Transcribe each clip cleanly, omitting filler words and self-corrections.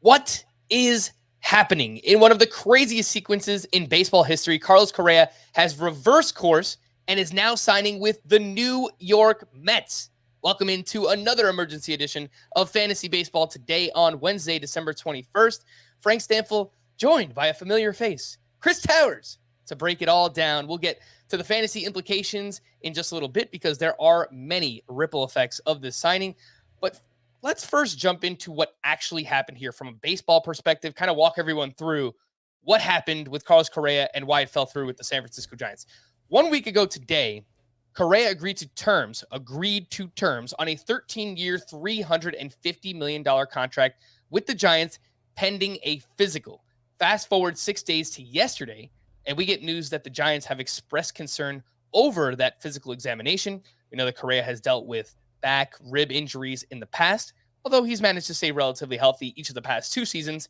What is happening? In one of the craziest sequences in baseball history, Carlos Correa has reversed course and is now signing with the New York Mets. Welcome into another emergency edition of Fantasy Baseball today on Wednesday, December 21st. Frank Stampfl joined by a familiar face, Chris Towers, to break it all down. We'll get to the fantasy implications in just a little bit because there are many ripple effects of this signing. But let's first jump into what actually happened here from a baseball perspective, kind of walk everyone through what happened with Carlos Correa and why it fell through with the San Francisco Giants. 1 week ago today, Correa agreed to terms on a 13-year, $350 million contract with the Giants pending a physical. Fast forward 6 days to yesterday, and we get news that the Giants have expressed concern over that physical examination. We know that Correa has dealt with back, rib injuries in the past, although he's managed to stay relatively healthy each of the past 2 seasons.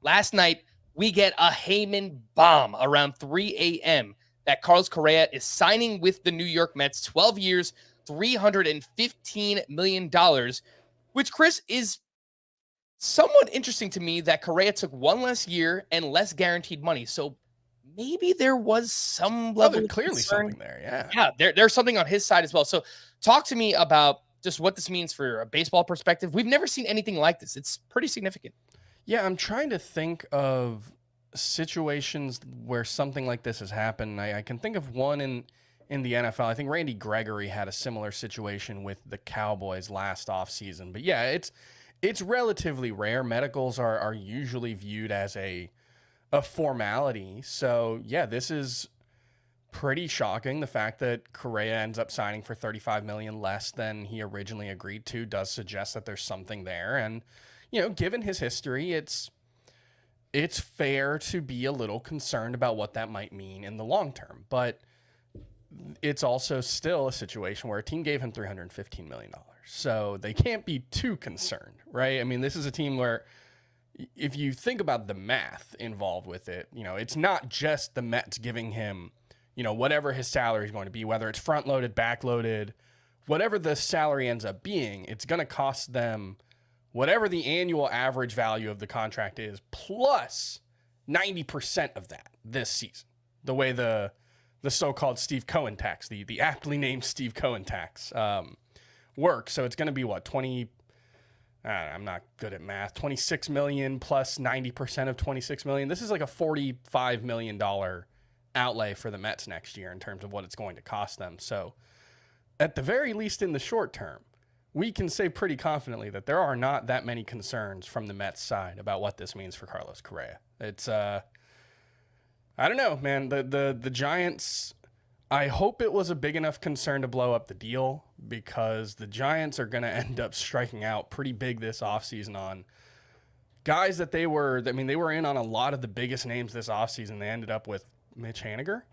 Last night, we get a Heyman bomb around 3 a.m. that Carlos Correa is signing with the New York Mets, 12 years, $315 million, which, Chris, is somewhat interesting to me that Correa took one less year and less guaranteed money. So maybe there was some level of clearly concern. something there, yeah. Yeah, there's something on his side as well. So talk to me about just what this means for a baseball perspective. We've never seen anything like this. It's pretty significant. Yeah, I'm trying to think of situations where something like this has happened. I can think of one in the NFL. I think Randy Gregory had a similar situation with the Cowboys last offseason. But yeah, it's relatively rare. Medicals are usually viewed as a formality. So yeah, this is pretty shocking. The fact that Correa ends up signing for $35 million less than he originally agreed to does suggest that there's something there. And, given his history, it's fair to be a little concerned about what that might mean in the long term. But it's also still a situation where a team gave him $315 million. So they can't be too concerned, right? I mean, this is a team where if you think about the math involved with it, it's not just the Mets giving him, whatever his salary is going to be, whether it's front loaded, back loaded, whatever the salary ends up being, it's going to cost them whatever the annual average value of the contract is, plus 90% of that this season. The way the so-called Steve Cohen tax, the aptly named Steve Cohen tax, works. So it's going to be what, I'm not good at math, 26 million plus 90% of 26 million. This is like a $45 million outlay for the Mets next year in terms of what it's going to cost them. So at the very least in the short term, we can say pretty confidently that there are not that many concerns from the Mets side about what this means for Carlos Correa. It's, I don't know, man. The Giants, I hope it was a big enough concern to blow up the deal, because the Giants are going to end up striking out pretty big this offseason on guys that they were in on a lot of the biggest names this offseason. They ended up with Mitch Haniger.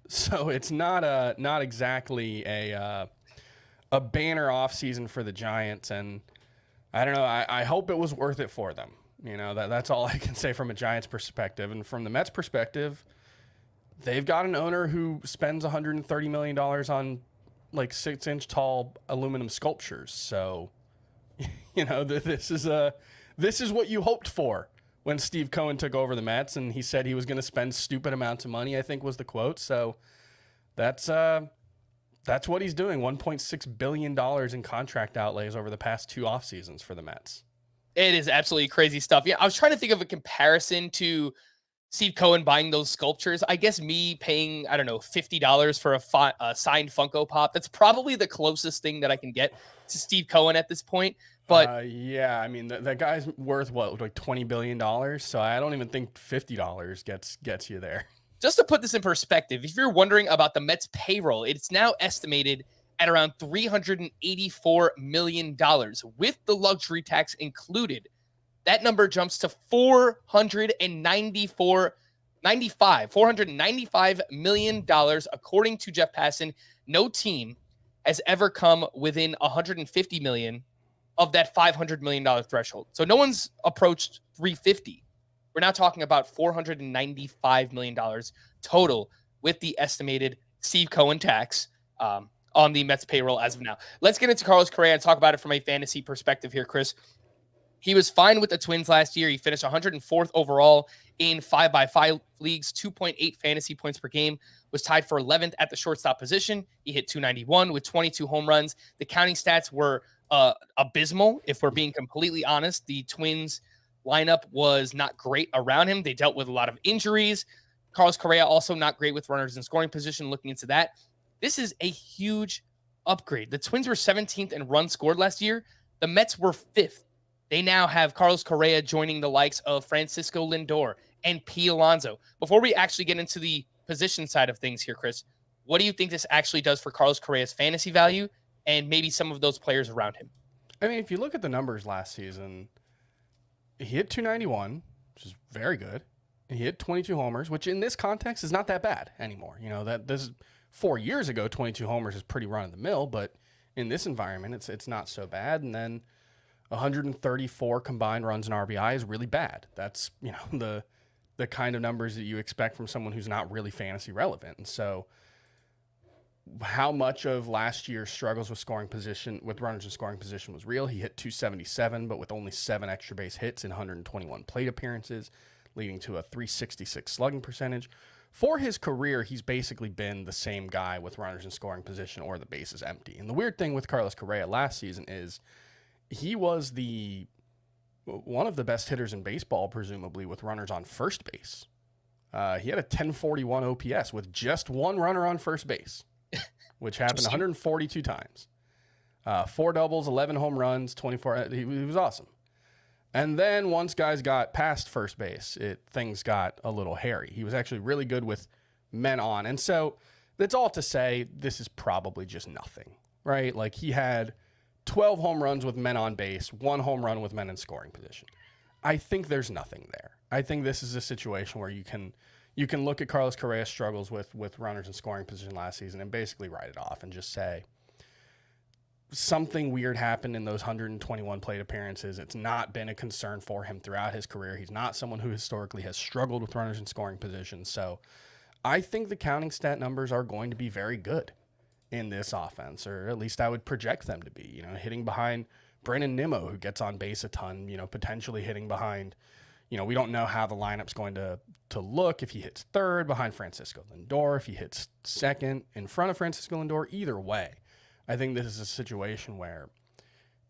So it's not exactly a banner offseason for the Giants. And I don't know, I hope it was worth it for them. That's all I can say from a Giants perspective. And from the Mets perspective, they've got an owner who spends $130 million on like 6-inch tall aluminum sculptures. So, this is what you hoped for when Steve Cohen took over the Mets, and he said he was going to spend stupid amounts of money, I think was the quote. So that's what he's doing. $1.6 billion in contract outlays over the past 2 off seasons for the Mets. It is absolutely crazy stuff. Yeah, I was trying to think of a comparison to Steve Cohen buying those sculptures. I guess me paying, I don't know, $50 for a signed Funko Pop. That's probably the closest thing that I can get to Steve Cohen at this point. But yeah, I mean, that guy's worth what, like $20 billion. So I don't even think $50 gets you there. Just to put this in perspective, if you're wondering about the Mets payroll, it's now estimated at around $384 million with the luxury tax included. That number jumps to $495 million, according to Jeff Passan. No team has ever come within $150 million of that $500 million threshold. So no one's approached 350. We're now talking about $495 million total with the estimated Steve Cohen tax on the Mets payroll as of now. Let's get into Carlos Correa and talk about it from a fantasy perspective here, Chris. He was fine with the Twins last year. He finished 104th overall in 5x5 leagues, 2.8 fantasy points per game, was tied for 11th at the shortstop position. He hit 291 with 22 home runs. The counting stats were abysmal, if we're being completely honest. The Twins lineup was not great around him. They dealt with a lot of injuries. Carlos Correa also not great with runners in scoring position. Looking into that, this is a huge upgrade. The Twins were 17th in runs scored last year. The Mets were 5th. They now have Carlos Correa joining the likes of Francisco Lindor and P. Alonso. Before we actually get into the position side of things here, Chris, what do you think this actually does for Carlos Correa's fantasy value and maybe some of those players around him? I mean, if you look at the numbers last season, he hit 291, which is very good. And he hit 22 homers, which in this context is not that bad anymore. You know, that this is 4 years ago, 22 homers is pretty run of the mill, but in this environment, it's not so bad. And then 134 combined runs and RBI is really bad. That's, you know, the kind of numbers that you expect from someone who's not really fantasy relevant. And so how much of last year's struggles with scoring position, with runners in scoring position was real? He hit 277, but with only 7 extra base hits in 121 plate appearances, leading to a 366 slugging percentage. For his career, he's basically been the same guy with runners in scoring position or the bases empty. And the weird thing with Carlos Correa last season is he was one of the best hitters in baseball, presumably, with runners on first base. He had a 1041 OPS with just 1 runner on first base, which happened 142 times. 4 doubles, 11 home runs, 24. He was awesome. And then once guys got past first base, things got a little hairy. He was actually really good with men on. And so that's all to say this is probably just nothing, right? Like he had 12 home runs with men on base, 1 home run with men in scoring position. I think there's nothing there. I think this is a situation where you can look at Carlos Correa's struggles with runners in scoring position last season and basically write it off and just say something weird happened in those 121 plate appearances. It's not been a concern for him throughout his career. He's not someone who historically has struggled with runners in scoring position. So I think the counting stat numbers are going to be very good in this offense, or at least I would project them to be, you know, hitting behind Brandon Nimmo, who gets on base a ton, you know, potentially hitting behind, you know, we don't know how the lineup's going to look if he hits third behind Francisco Lindor, if he hits second in front of Francisco Lindor. Either way, I think this is a situation where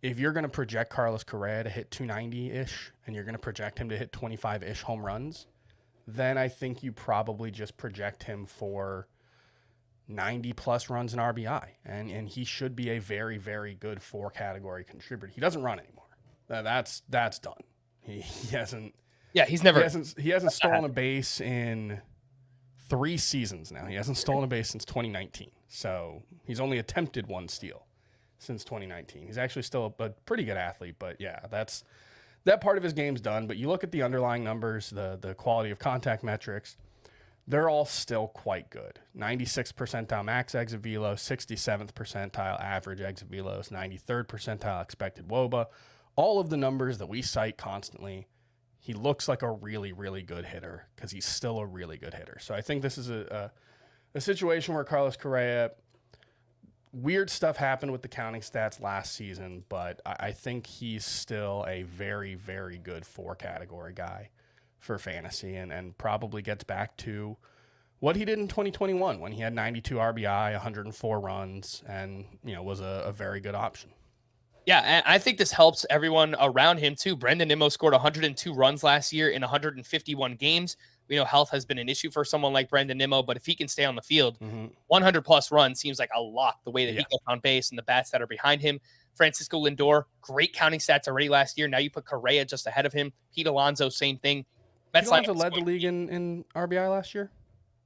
if you're going to project Carlos Correa to hit 290-ish and you're going to project him to hit 25-ish home runs, then I think you probably just project him for 90-plus runs and RBI. And he should be a very, very good 4-category contributor. He doesn't run anymore. That's done. He hasn't. Yeah, he hasn't stolen a base in 3 seasons now. He hasn't stolen a base since 2019. So he's only attempted 1 steal since 2019. He's actually still a pretty good athlete, but yeah, that part of his game's done. But you look at the underlying numbers, the quality of contact metrics, they're all still quite good. 96th percentile max exit velo, 67th percentile average exit velos, 93rd percentile expected WOBA. All of the numbers that we cite constantly. He looks like a really, really good hitter because he's still a really good hitter. So I think this is a situation where Carlos Correa, weird stuff happened with the counting stats last season, but I think he's still a very, very good 4-category guy for fantasy and probably gets back to what he did in 2021 when he had 92 RBI, 104 runs, and, you know, was a very good option. Yeah, and I think this helps everyone around him too. Brandon Nimmo scored 102 runs last year in 151 games. We know health has been an issue for someone like Brandon Nimmo, but if he can stay on the field, 100-plus runs seems like a lot the way that he gets on base and the bats that are behind him. Francisco Lindor, great counting stats already last year. Now you put Correa just ahead of him. Pete Alonso, same thing. Pete Alonso led the league in RBI last year?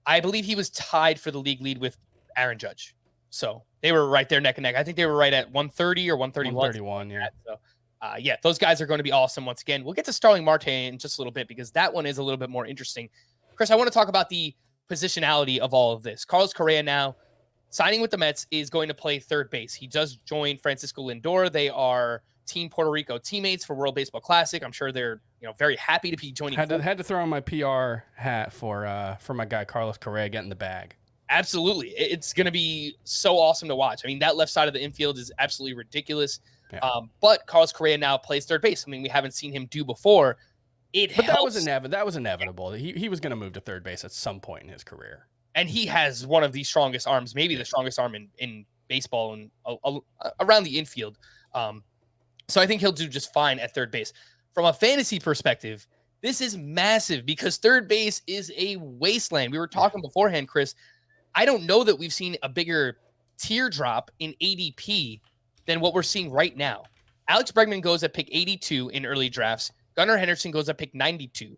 I believe he was tied for the league lead with Aaron Judge. So they were right there neck and neck. I think they were right at 130 or 131. 131, yeah. So, yeah, those guys are going to be awesome once again. We'll get to Starling Marte in just a little bit because that one is a little bit more interesting. Chris, I want to talk about the positionality of all of this. Carlos Correa now signing with the Mets is going to play third base. He does join Francisco Lindor. They are Team Puerto Rico teammates for World Baseball Classic. I'm sure they're very happy to be joining. Had to throw on my PR hat for my guy Carlos Correa getting the bag. Absolutely. It's going to be so awesome to watch. I mean, that left side of the infield is absolutely ridiculous. Yeah. But Carlos Correa now plays third base, something we haven't seen him do before. But that was inevitable. He was going to move to third base at some point in his career. And he has one of the strongest arms, maybe the strongest arm in baseball and around the infield. So I think he'll do just fine at third base. From a fantasy perspective, this is massive because third base is a wasteland. We were talking beforehand, Chris. I don't know that we've seen a bigger teardrop in ADP than what we're seeing right now. Alex Bregman goes at pick 82 in early drafts. Gunnar Henderson goes at pick 92.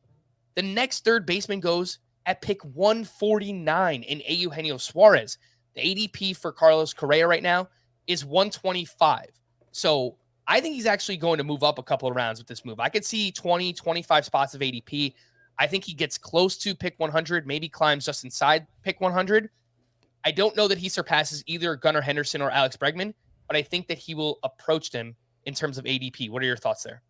The next third baseman goes at pick 149 in Eugenio Suarez. The ADP for Carlos Correa right now is 125. So I think he's actually going to move up a couple of rounds with this move. I could see 20, 25 spots of ADP. I think he gets close to pick 100, maybe climbs just inside pick 100. I don't know that he surpasses either Gunnar Henderson or Alex Bregman, but I think that he will approach them in terms of ADP. What are your thoughts there?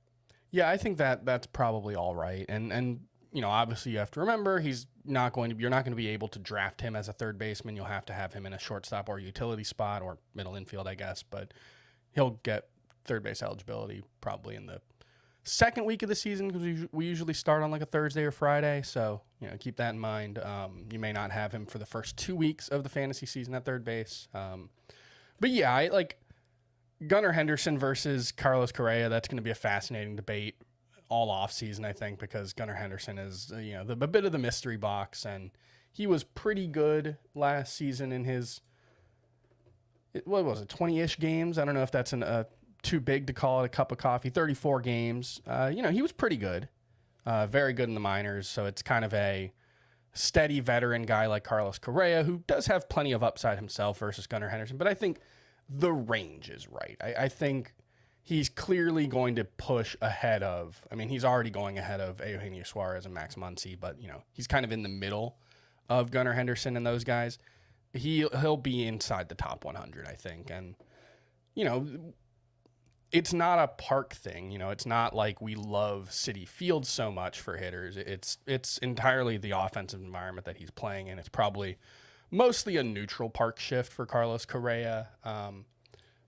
Yeah, I think that's probably all right. And obviously you have to remember you're not going to be able to draft him as a third baseman. You'll have to have him in a shortstop or utility spot or middle infield, I guess, but he'll get third base eligibility probably in the second week of the season because we usually start on like a Thursday or Friday. So, keep that in mind. You may not have him for the first 2 weeks of the fantasy season at third base. But yeah, I like Gunnar Henderson versus Carlos Correa. That's going to be a fascinating debate all off season, I think, because Gunnar Henderson is, a bit of the mystery box, and he was pretty good last season in his, 20-ish games. I don't know if that's too big to call it a cup of coffee. 34 games. He was pretty good, very good in the minors. So it's kind of a steady veteran guy like Carlos Correa, who does have plenty of upside himself versus Gunnar Henderson. But I think the range is right. I think he's clearly going to push ahead of, he's already going ahead of Eugenio Suarez and Max Muncy, but, he's kind of in the middle of Gunnar Henderson and those guys. He'll be inside the top 100, I think. And, it's not a park thing. It's not like we love Citi Field so much for hitters. It's entirely the offensive environment that he's playing in. It's probably mostly a neutral park shift for Carlos Correa.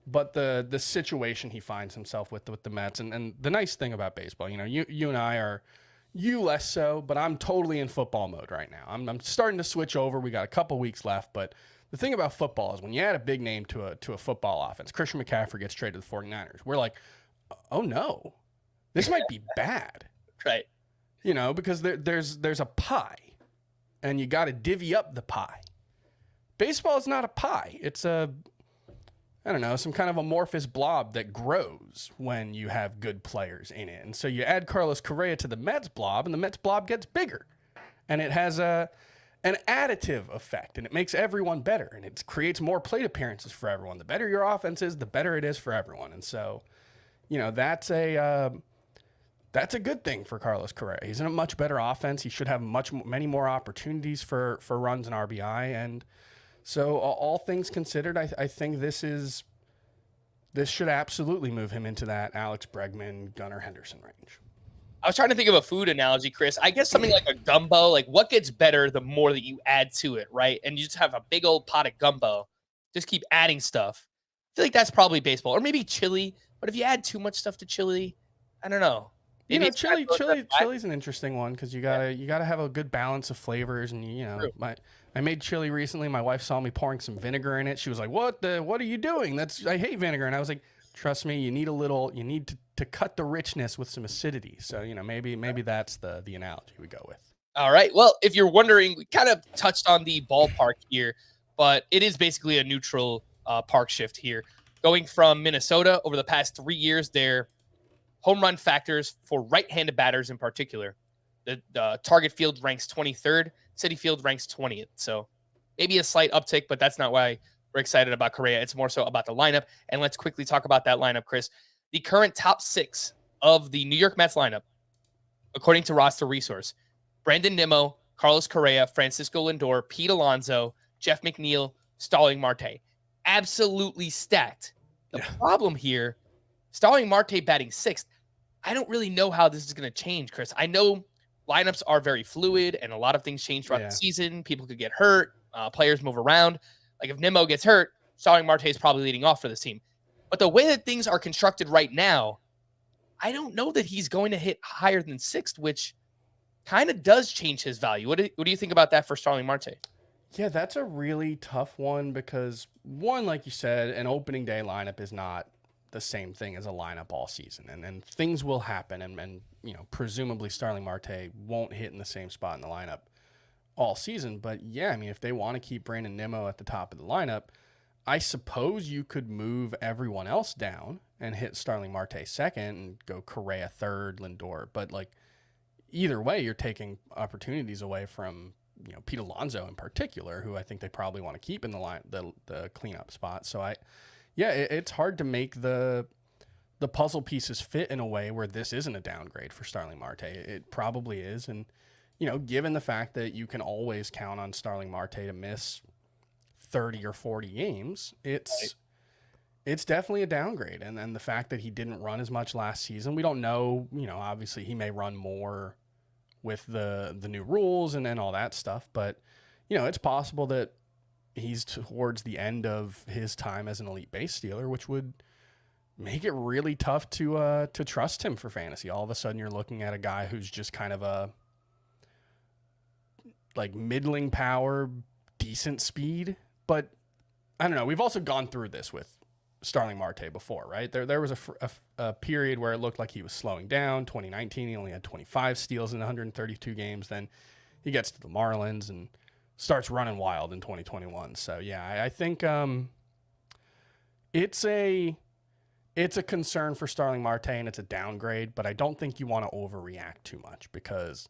But the situation he finds himself with the Mets, and the nice thing about baseball, you and I are, you less so, but I'm totally in football mode right now. I'm starting to switch over. We got a couple weeks left, but the thing about football is when you add a big name to a football offense, Christian McCaffrey gets traded to the 49ers. We're like, oh no, this might be bad. Right. Because there's a pie, and you got to divvy up the pie. Baseball is not a pie. It's some kind of amorphous blob that grows when you have good players in it. And so you add Carlos Correa to the Mets blob, and the Mets blob gets bigger. And it has an additive effect, and it makes everyone better, and it creates more plate appearances for everyone. The better your offense is, the better it is for everyone. And so, that's a good thing for Carlos Correa. He's in a much better offense. He should have many more opportunities for runs and RBI. And so all things considered, I think this should absolutely move him into that Alex Bregman, Gunnar Henderson range. I was trying to think of a food analogy, Chris. I guess something like a gumbo, like what gets better the more that you add to it, right? And you just have a big old pot of gumbo. Just keep adding stuff. I feel like that's probably baseball. Or maybe chili. But if you add too much stuff to chili, I don't know. Maybe chili's an interesting one because you gotta have a good balance of flavors. And I made chili recently. My wife saw me pouring some vinegar in it. She was like, "What are you doing? I hate vinegar." And I was like, "Trust me, you need to cut the richness with some acidity." So maybe that's the analogy we go with. All right. Well, if you're wondering, we kind of touched on the ballpark here, but it is basically a neutral park shift here. Going from Minnesota over the past 3 years, their home run factors for right-handed batters in particular, the Target Field ranks 23rd, Citi Field ranks 20th. So maybe a slight uptick, but that's not why we're excited about Correa. It's more so about the lineup. And let's quickly talk about that lineup, Chris. The current top 6 of the New York Mets lineup, according to Roster Resource: Brandon Nimmo, Carlos Correa, Francisco Lindor, Pete Alonso, Jeff McNeil, Starling Marte. Absolutely stacked. The problem here, Starling Marte batting 6th. I don't really know how this is going to change, Chris. I know lineups are very fluid and a lot of things change throughout the season. People could get hurt. Players move around. Like if Nimmo gets hurt, Starling Marte is probably leading off for this team. But the way that things are constructed right now, I don't know that he's going to hit higher than 6th, which kind of does change his value. What do you think about that for Starling Marte? Yeah, that's a really tough one because, one, like you said, an opening day lineup is not the same thing as a lineup all season. And things will happen. And presumably Starling Marte won't hit in the same spot in the lineup all season. But, yeah, I mean, if they want to keep Brandon Nimmo at the top of the lineup, I suppose you could move everyone else down and hit Starling Marte second and go Correa third, Lindor. But, either way, you're taking opportunities away from Pete Alonso in particular, who I think they probably want to keep in the cleanup spot. So it's hard to make the puzzle pieces fit in a way where this isn't a downgrade for Starling Marte. It probably is, and given the fact that you can always count on Starling Marte to miss 30 or 40 games, it's definitely a downgrade. And then the fact that he didn't run as much last season, we don't know. Obviously he may run more with the new rules and all that stuff. But, it's possible that he's towards the end of his time as an elite base stealer, which would make it really tough to trust him for fantasy. All of a sudden you're looking at a guy who's just kind of a middling power, decent speed. But I don't know. We've also gone through this with Starling Marte before, right? There was a period where it looked like he was slowing down. 2019, he only had 25 steals in 132 games. Then he gets to the Marlins and starts running wild in 2021. So yeah, I think it's a concern for Starling Marte and it's a downgrade, but I don't think you want to overreact too much because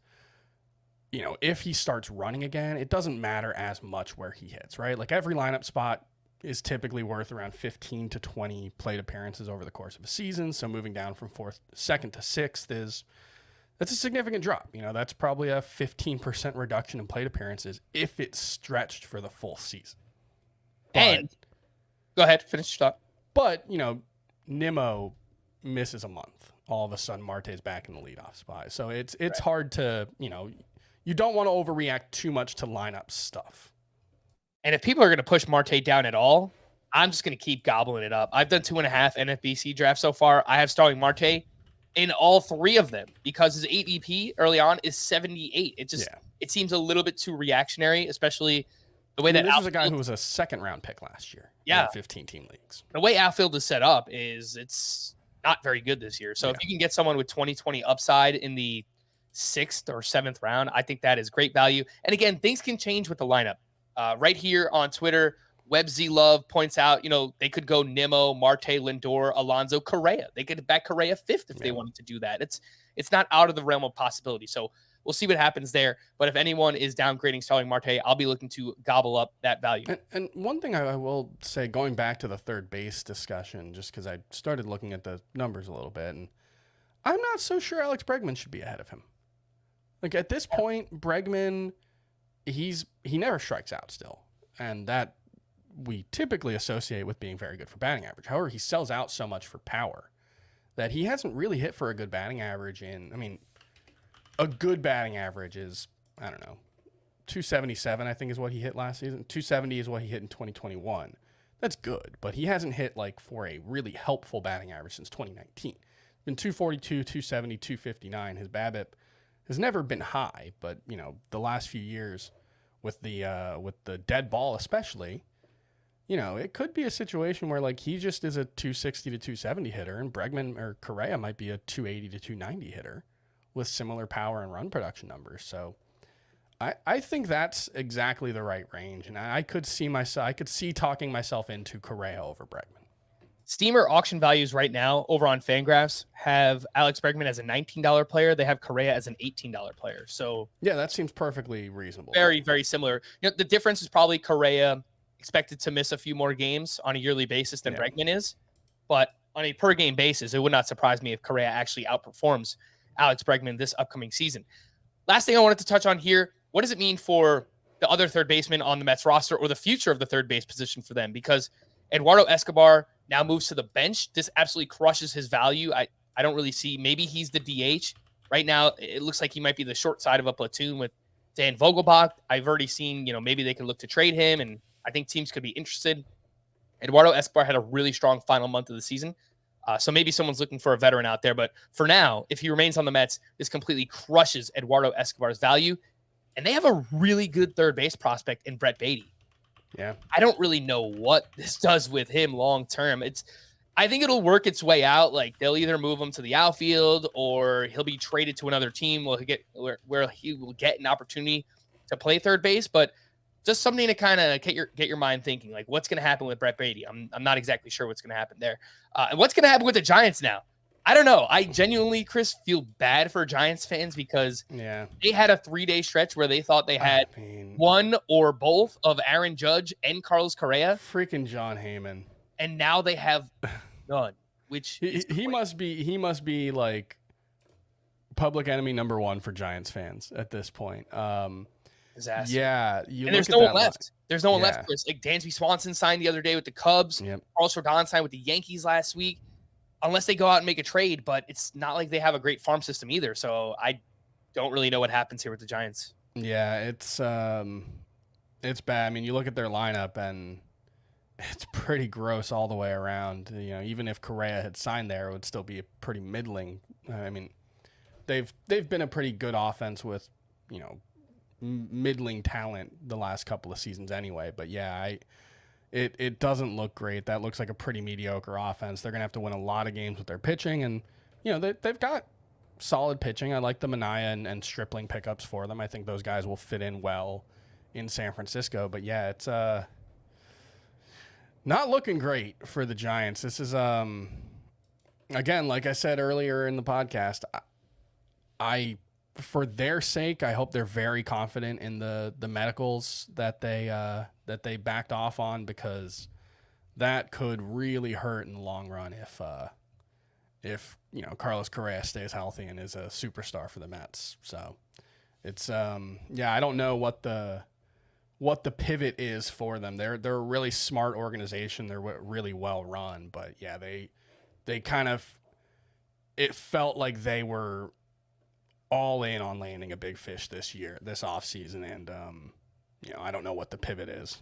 if he starts running again, it doesn't matter as much where he hits, right? Every lineup spot is typically worth around 15 to 20 plate appearances over the course of a season. So moving down from second to 6th that's a significant drop. That's probably a 15% reduction in plate appearances if it's stretched for the full season. And go ahead, finish your thought. But, Nimmo misses a month. All of a sudden Marte's back in the leadoff spot. So it's right. Hard to, you don't want to overreact too much to lineup stuff. And if people are going to push Marte down at all, I'm just going to keep gobbling it up. I've done 2.5 NFBC drafts so far. I have Starling Marte in all 3 of them because his ADP early on is 78. It seems a little bit too reactionary, especially the way that this is a guy who was a 2nd-round pick last year. Yeah, in 15-team leagues. The way outfield is set up is it's not very good this year. So if you can get someone with 2020 upside in the 6th or 7th round, I think that is great value. And again, things can change with the lineup. Right here on Twitter, WebZLove points out, they could go Nimmo, Marte, Lindor, Alonso, Correa. They could back Correa 5th if they wanted to do that. It's not out of the realm of possibility. So we'll see what happens there. But if anyone is downgrading Starling Marte, I'll be looking to gobble up that value. And one thing I will say, going back to the third base discussion, just because I started looking at the numbers a little bit, and I'm not so sure Alex Bregman should be ahead of him. At this point, Bregman, he never strikes out still. And that we typically associate with being very good for batting average. However, he sells out so much for power that he hasn't really hit for a good batting average a good batting average is, 277, I think is what he hit last season. 270 is what he hit in 2021. That's good, but he hasn't hit for a really helpful batting average since 2019. Been 242, 270, 259. His BABIP has never been high, but the last few years with the dead ball especially, it could be a situation where he just is a 260 to 270 hitter, and Bregman or Correa might be a 280 to 290 hitter with similar power and run production numbers. So I think that's exactly the right range, and I could see talking myself into Correa over Bregman. Steamer auction values right now over on Fangraphs have Alex Bregman as a $19 player. They have Correa as an $18 player. So yeah, that seems perfectly reasonable. Very, very similar. The difference is probably Correa expected to miss a few more games on a yearly basis than Bregman is. But on a per game basis, it would not surprise me if Correa actually outperforms Alex Bregman this upcoming season. Last thing I wanted to touch on here, what does it mean for the other third baseman on the Mets roster or the future of the third base position for them? Because Eduardo Escobar now moves to the bench. This absolutely crushes his value. I don't really see. Maybe he's the DH. Right now, it looks like he might be the short side of a platoon with Dan Vogelbach. I've already seen, maybe they can look to trade him, and I think teams could be interested. Eduardo Escobar had a really strong final month of the season. So maybe someone's looking for a veteran out there. But for now, if he remains on the Mets, this completely crushes Eduardo Escobar's value. And they have a really good third base prospect in Brett Beatty. Yeah. I don't really know what this does with him long term. I think it'll work its way out. Like they'll either move him to the outfield or he'll be traded to another team where he will get an opportunity to play third base. But just something to kind of get your mind thinking, like what's going to happen with Brett Beatty. I'm not exactly sure what's going to happen there. And what's going to happen with the Giants now? I don't know. I genuinely, Chris, feel bad for Giants fans because they had a 3-day stretch where they thought they had one or both of Aaron Judge and Carlos Correa. Freaking John Heyman. And now they have none, which he must be like public enemy number one for Giants fans at this point. Disaster. Yeah, and there's no one left. There's no one left, Chris. Like Dansby Swanson signed the other day with the Cubs. Yep. Carlos Rodon signed with the Yankees last week. Unless they go out and make a trade, but it's not like they have a great farm system either. So I don't really know what happens here with the Giants. Yeah, it's bad. I mean, you look at their lineup and it's pretty gross all the way around. You know, even if Correa had signed there, it would still be a pretty middling. I mean, they've been a pretty good offense with, you know, middling talent the last couple of seasons anyway. But yeah, It doesn't look great. That looks like a pretty mediocre offense. They're going to have to win a lot of games with their pitching. And, you know, they've got solid pitching. I like the Minaya and Stripling pickups for them. I think those guys will fit in well in San Francisco. But, yeah, it's not looking great for the Giants. This is, again, like I said earlier in the podcast, I for their sake, I hope they're very confident in the medicals that they backed off on, because that could really hurt in the long run if you know, Carlos Correa stays healthy and is a superstar for the Mets. So it's I don't know what the pivot is for them. They're a really smart organization. They're really well run, but yeah, they kind of, it felt like they were all in on landing a big fish this offseason, and you know, I don't know what the pivot is.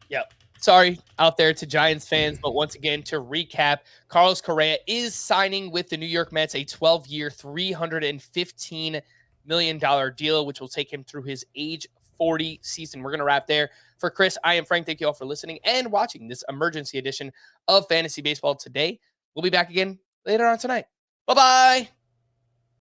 Yep. Sorry out there to Giants fans, but once again, to recap, Carlos Correa is signing with the New York Mets a 12-year, $315 million deal, which will take him through his age 40 season. We're going to wrap there. For Chris, I am Frank. Thank you all for listening and watching this emergency edition of Fantasy Baseball Today. We'll be back again later on tonight. Bye-bye.